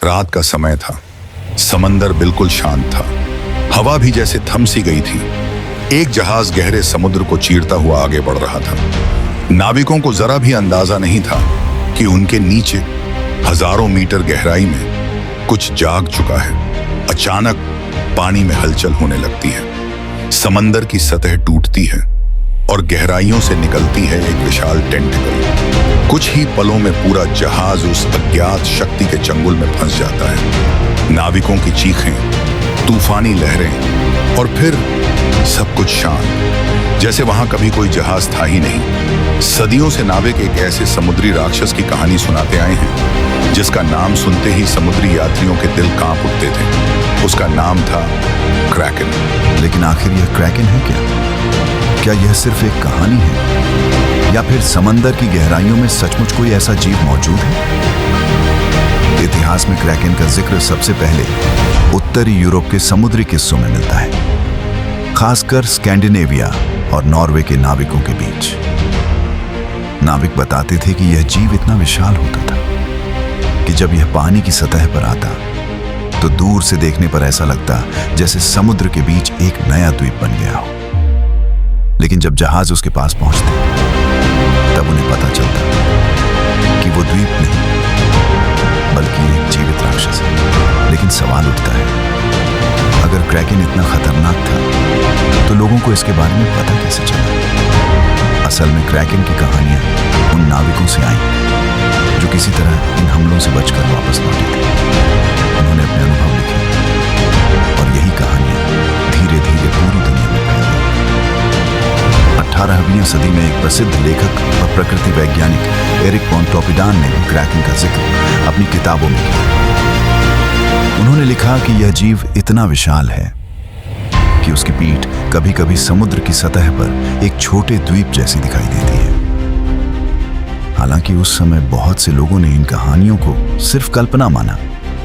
रात का समय था। समंदर बिल्कुल शांत था। हवा भी जैसे थम सी गई थी। एक जहाज गहरे समुद्र को चीरता हुआ आगे बढ़ रहा था। नाविकों को जरा भी अंदाजा नहीं था कि उनके नीचे हजारों मीटर गहराई में कुछ जाग चुका है। अचानक पानी में हलचल होने लगती है। समंदर की सतह टूटती है और गहराइयों से निकलती है एक विशाल टेंटिकल। कुछ ही पलों में पूरा जहाज उस अज्ञात शक्ति के चंगुल में फंस जाता है। नाविकों की चीखें, तूफानी लहरें और फिर सब कुछ शांत, जैसे वहां कभी कोई जहाज था ही नहीं। सदियों से नाविक एक ऐसे समुद्री राक्षस की कहानी सुनाते आए हैं जिसका नाम सुनते ही समुद्री यात्रियों के दिल कांप उठते थे। उसका नाम था क्रैकन। लेकिन आखिर यह क्रैकन है क्या यह सिर्फ एक कहानी है या फिर समंदर की गहराइयों में सचमुच कोई ऐसा जीव मौजूद है? इतिहास में क्रैकन का जिक्र सबसे पहले उत्तरी यूरोप के समुद्री किस्सों में मिलता है, खासकर स्कैंडिनेविया और नॉर्वे के नाविकों के बीच। नाविक बताते थे कि यह जीव इतना विशाल होता था कि जब यह पानी की सतह पर आता तो दूर से देखने पर ऐसा लगता जैसे समुद्र के बीच एक नया द्वीप बन गया हो। लेकिन जब जहाज उसके पास पहुंचते तब उन्हें पता चलता कि वो द्वीप नहीं बल्कि एक जीवित राक्षस है। लेकिन सवाल उठता है, अगर क्रैकन इतना खतरनाक था तो लोगों को इसके बारे में पता कैसे चला? असल में क्रैकन की कहानियां उन नाविकों से आई जो किसी तरह इन हमलों से बचकर वापस लौटे थे। उन्होंने अपने अनुभव लिखे और यही कहानियां धीरे धीरे पूरी दुनिया में फैल गई। 18वीं सदी में एक प्रसिद्ध लेखक और प्रकृति वैज्ञानिक एरिक पोंटोपिडान ने क्रैकन का जिक्र अपनी किताबों में किया। उन्होंने लिखा कि यह जीव इतना विशाल है कि उसकी पीठ कभी कभी समुद्र की सतह पर एक छोटे द्वीप जैसी दिखाई देती है। हालांकि उस समय बहुत से लोगों ने इन कहानियों को सिर्फ कल्पना माना,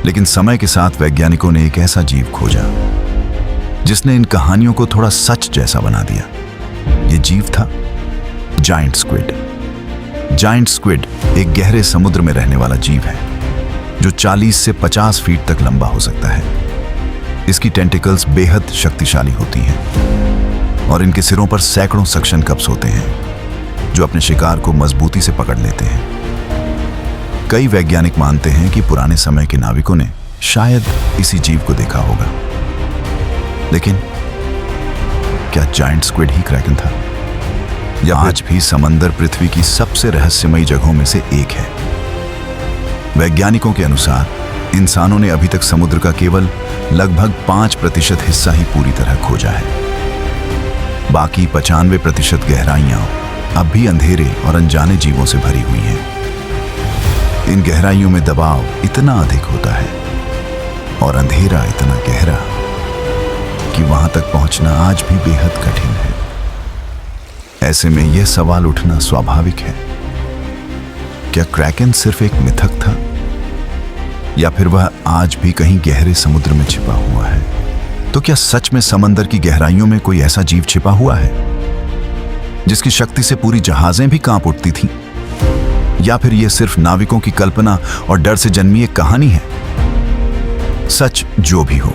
लेकिन समय के साथ वैज्ञानिकों ने एक ऐसा जीव खोजा जिसने इन कहानियों को थोड़ा सच जैसा बना दिया। ये जीव था जायंट स्क्विड। जायंट स्क्विड एक गहरे समुद्र में रहने वाला जीव है जो 40 से 50 फीट तक लंबा हो सकता है। इसकी टेंटिकल्स बेहद शक्तिशाली होती हैं और इनके सिरों पर सैकड़ों सक्शन कप्स होते हैं जो अपने शिकार को मजबूती से पकड़ लेते हैं। कई वैज्ञानिक मानते हैं कि पुराने समय के नाविकों ने शायद इसी जीव को देखा होगा। लेकिन क्या जायंट स्क्विड ही क्रैकन था या आज भी समंदर पृथ्वी की सबसे रहस्यमयी जगहों में से एक है? वैज्ञानिकों के अनुसार इंसानों ने अभी तक समुद्र का केवल लगभग 5% हिस्सा ही पूरी तरह खोजा है। बाकी 95% गहराइयां अब भी अंधेरे और अनजाने जीवों से भरी हुई हैं। इन गहराइयों में दबाव इतना अधिक होता है और अंधेरा इतना गहरा कि वहां तक पहुंचना आज भी बेहद कठिन है। ऐसे में यह सवाल उठना स्वाभाविक है, क्या क्रैकन सिर्फ एक मिथक था या फिर वह आज भी कहीं गहरे समुद्र में छिपा हुआ है? तो क्या सच में समंदर की गहराइयों में कोई ऐसा जीव छिपा हुआ है जिसकी शक्ति से पूरी जहाजें भी कांप उठती थीं? या फिर यह सिर्फ नाविकों की कल्पना और डर से जन्मी एक कहानी है? सच जो भी हो,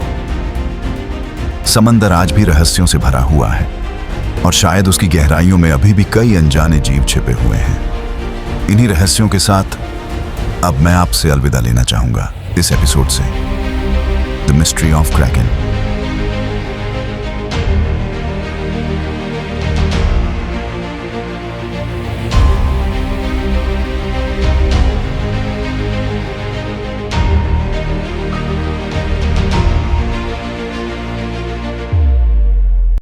समंदर आज भी रहस्यों से भरा हुआ है और शायद उसकी गहराइयों में अभी भी कई अनजाने जीव छिपे हुए हैं। इन्हीं रहस्यों के साथ अब मैं आपसे अलविदा लेना चाहूंगा इस एपिसोड से। The mystery of Kraken.